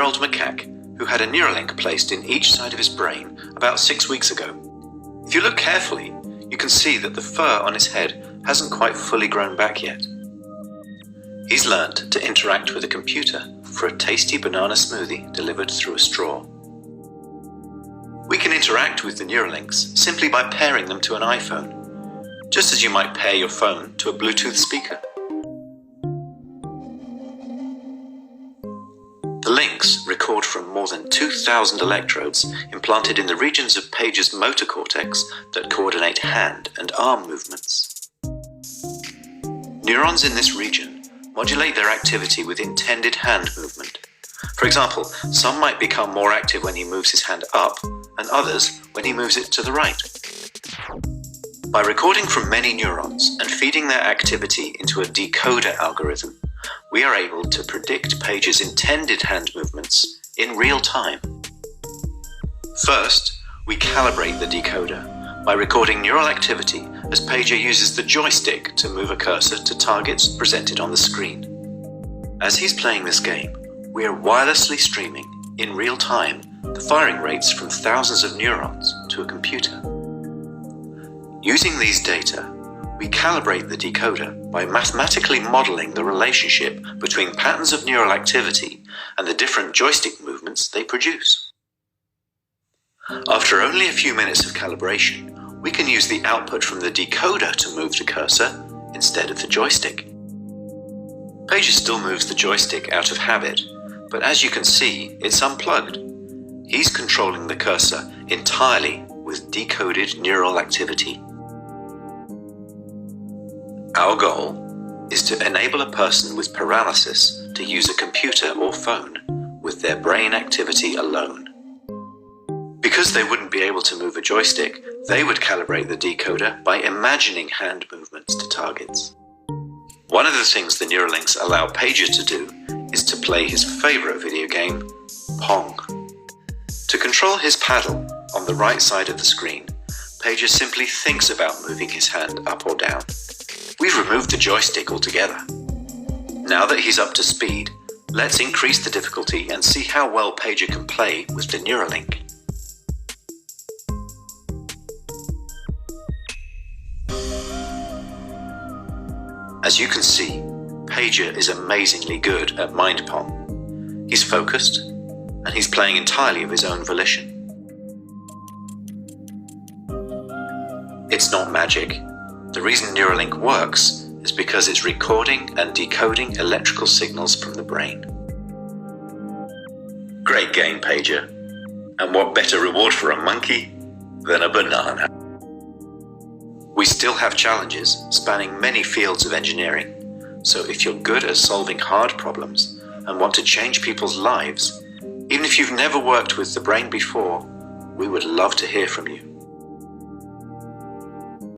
7-year-old macaque who had a Neurolink placed in each side of his brain about 6 weeks ago. If you look carefully, you can see that the fur on his head hasn't quite fully grown back yet. He's learned to interact with a computer for a tasty banana smoothie delivered through a straw. We can interact with the Neuralinks simply by pairing them to an iPhone, just as you might pair your phone to a Bluetooth speaker. The links record from more than 2,000 electrodes implanted in the regions of Page's motor cortex that coordinate hand and arm movements. Neurons in this region modulate their activity with intended hand movement. For example, some might become more active when he moves his hand up, and others when he moves it to the right. By recording from many neurons and feeding their activity into a decoder algorithm, we are able to predict Page's intended hand movements in real time. First, we calibrate the decoder by recording neural activity as Pager uses the joystick to move a cursor to targets presented on the screen. As he's playing this game, we are wirelessly streaming, in real time, the firing rates from thousands of neurons to a computer. Using these data, we calibrate the decoder by mathematically modeling the relationship between patterns of neural activity and the different joystick movements they produce. After only a few minutes of calibration, we can use the output from the decoder to move the cursor instead of the joystick. Page still moves the joystick out of habit, but as you can see, it's unplugged. He's controlling the cursor entirely with decoded neural activity. Our goal is to enable a person with paralysis to use a computer or phone with their brain activity alone. Because they wouldn't be able to move a joystick, they would calibrate the decoder by imagining hand movements to targets. One of the things the Neuralinks allow Pager to do is to play his favorite video game, Pong. To control his paddle on the right side of the screen, Pager simply thinks about moving his hand up or down. We've removed the joystick altogether. Now that he's up to speed, let's increase the difficulty and see how well Pager can play with the Neuralink. As you can see, Pager is amazingly good at mind Pong. He's focused, and he's playing entirely of his own volition. It's not magic. The reason Neuralink works is because it's recording and decoding electrical signals from the brain. Great game, Pager. And what better reward for a monkey than a banana? We still have challenges spanning many fields of engineering, so if you're good at solving hard problems and want to change people's lives, even if you've never worked with the brain before, we would love to hear from you.